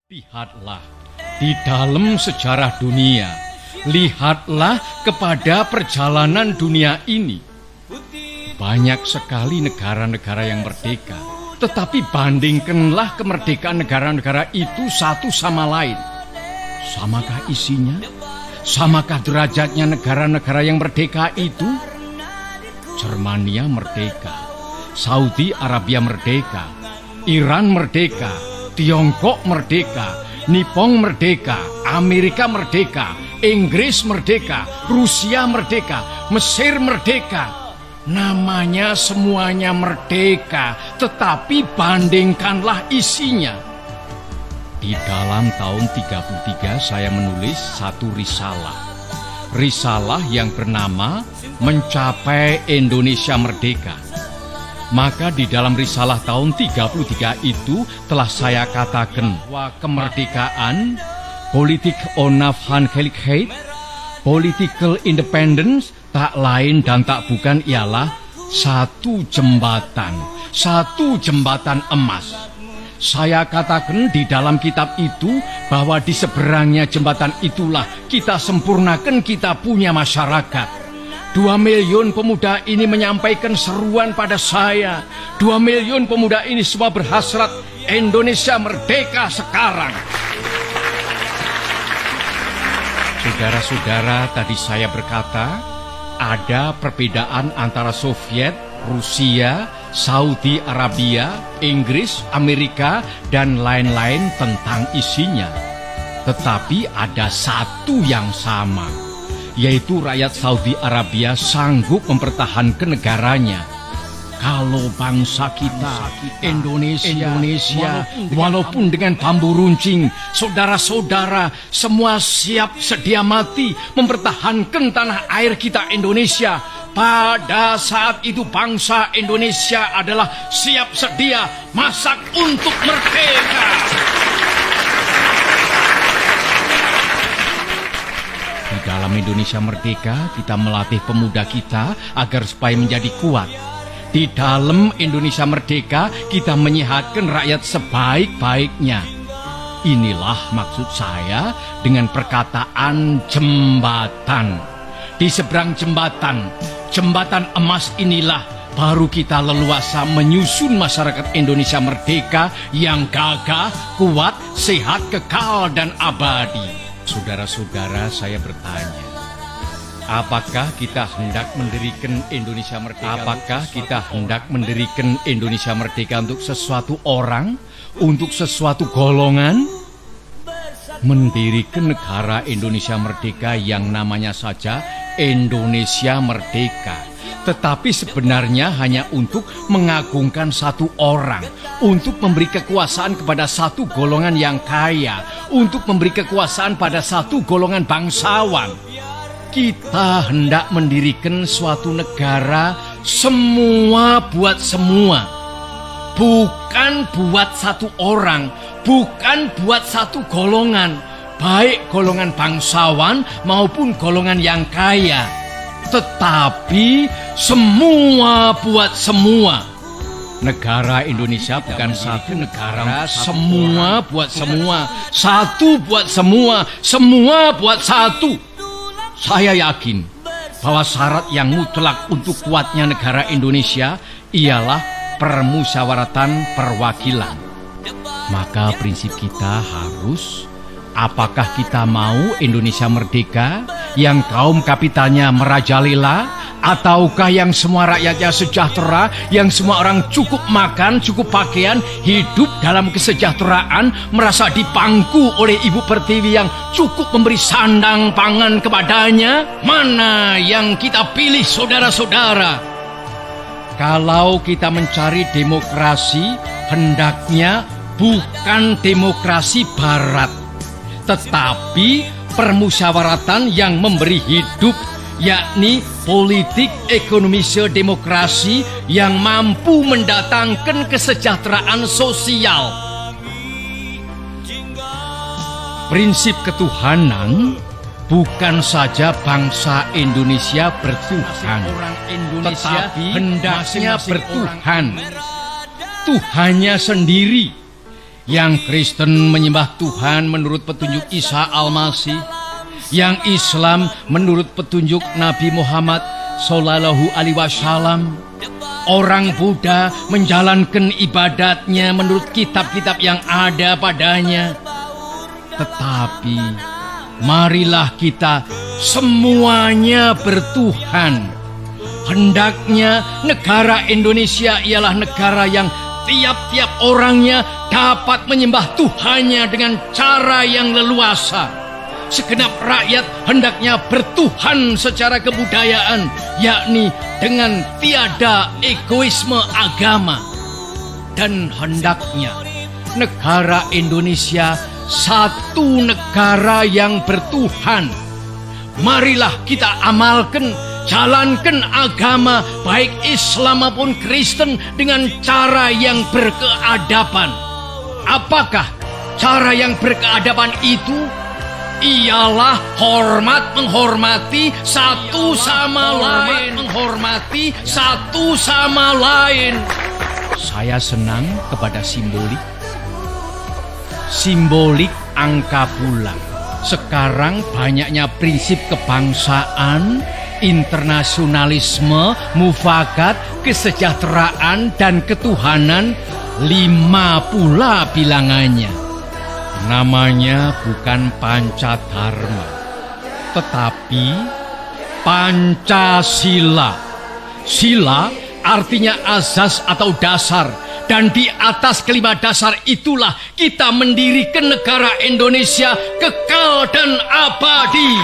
Lihatlah di dalam sejarah dunia, lihatlah kepada perjalanan dunia ini. Banyak sekali negara-negara yang merdeka, tetapi bandingkanlah kemerdekaan negara-negara itu satu sama lain. Samakah isinya? Samakah derajatnya negara-negara yang merdeka itu? Jermania merdeka, Saudi Arabia merdeka, Iran merdeka, Tiongkok merdeka, Nippon merdeka, Amerika merdeka, Inggris merdeka, Rusia merdeka, Mesir merdeka. Namanya semuanya merdeka, tetapi bandingkanlah isinya. Di dalam tahun 33 saya menulis satu risalah. Risalah yang bernama Mencapai Indonesia Merdeka. Maka di dalam risalah tahun 33 itu telah saya katakan bahwa kemerdekaan, politik onafhankelijkheid, political independence tak lain dan tak bukan ialah satu jembatan emas. Saya katakan di dalam kitab itu bahwa di seberangnya jembatan itulah kita sempurnakan kita punya masyarakat. 2 miliun pemuda ini menyampaikan seruan pada saya. 2 miliun pemuda ini semua berhasrat Indonesia merdeka sekarang. Saudara-saudara, tadi saya berkata ada perbedaan antara Soviet, Rusia, Saudi Arabia, Inggris, Amerika, dan lain-lain tentang isinya. Tetapi ada satu yang sama, yaitu rakyat Saudi Arabia sanggup mempertahankan negaranya. Kalau bangsa kita, Indonesia, walaupun dengan bambu runcing, saudara-saudara semua siap sedia mati mempertahankan tanah air kita Indonesia. Pada saat itu bangsa Indonesia adalah siap sedia masak untuk merdeka. Di dalam Indonesia Merdeka, kita melatih pemuda kita agar supaya menjadi kuat. Di dalam Indonesia Merdeka, kita menyehatkan rakyat sebaik-baiknya. Inilah maksud saya dengan perkataan jembatan. Di seberang jembatan emas inilah baru kita leluasa menyusun masyarakat Indonesia merdeka yang gagah, kuat, sehat, kekal, dan abadi. Saudara-saudara, saya bertanya, apakah kita hendak mendirikan Indonesia merdeka? Apakah kita hendak mendirikan Indonesia merdeka untuk sesuatu orang, untuk sesuatu golongan? Mendirikan negara Indonesia merdeka yang namanya saja Indonesia Merdeka, tetapi sebenarnya hanya untuk mengagungkan satu orang, untuk memberi kekuasaan kepada satu golongan yang kaya, untuk memberi kekuasaan pada satu golongan bangsawan. Kita hendak mendirikan suatu negara semua buat semua, bukan buat satu orang, bukan buat satu golongan, baik golongan bangsawan maupun golongan yang kaya, tetapi semua buat semua. Negara Indonesia bukan satu negara, semua buat semua, satu buat semua, semua buat satu. Saya yakin bahwa syarat yang mutlak untuk kuatnya negara Indonesia ialah permusyawaratan perwakilan. Maka prinsip kita harus, apakah kita mau Indonesia merdeka yang kaum kapitalnya merajalela, ataukah yang semua rakyatnya sejahtera, yang semua orang cukup makan, cukup pakaian, hidup dalam kesejahteraan, merasa dipangku oleh Ibu Pertiwi yang cukup memberi sandang pangan kepadanya? Mana yang kita pilih, saudara-saudara? Kalau kita mencari demokrasi, hendaknya bukan demokrasi barat, tetapi permusyawaratan yang memberi hidup, yakni politik ekonomi demokrasi yang mampu mendatangkan kesejahteraan sosial. Prinsip ketuhanan bukan saja bangsa Indonesia bertuhan, tetapi hendaknya bertuhan. Tuhannya sendiri Yang Kristen menyembah Tuhan menurut petunjuk Isa Al-Masih, yang Islam menurut petunjuk Nabi Muhammad Sallallahu Alaihi Wasallam. Orang Buddha menjalankan ibadatnya menurut kitab-kitab yang ada padanya. Tetapi marilah kita semuanya bertuhan. Hendaknya negara Indonesia ialah negara yang tiap-tiap orangnya dapat menyembah Tuhannya dengan cara yang leluasa. Segenap rakyat hendaknya bertuhan secara kebudayaan, yakni dengan tiada egoisme agama. Dan hendaknya negara Indonesia satu negara yang bertuhan. Marilah kita amalkan, jalankan agama baik Islam maupun Kristen dengan cara yang berkeadaban. Apakah cara yang berkeadaban itu? Ialah hormat menghormati satu sama lain, menghormati satu sama lain. Saya senang kepada simbolik angka bulan. Sekarang banyaknya prinsip kebangsaan, internasionalisme, mufakat, kesejahteraan, dan ketuhanan. 5 pula bilangannya. Namanya bukan Pancadharma, tetapi Pancasila. Sila artinya azas atau dasar, dan di atas kelima dasar itulah kita mendirikan negara Indonesia kekal dan abadi.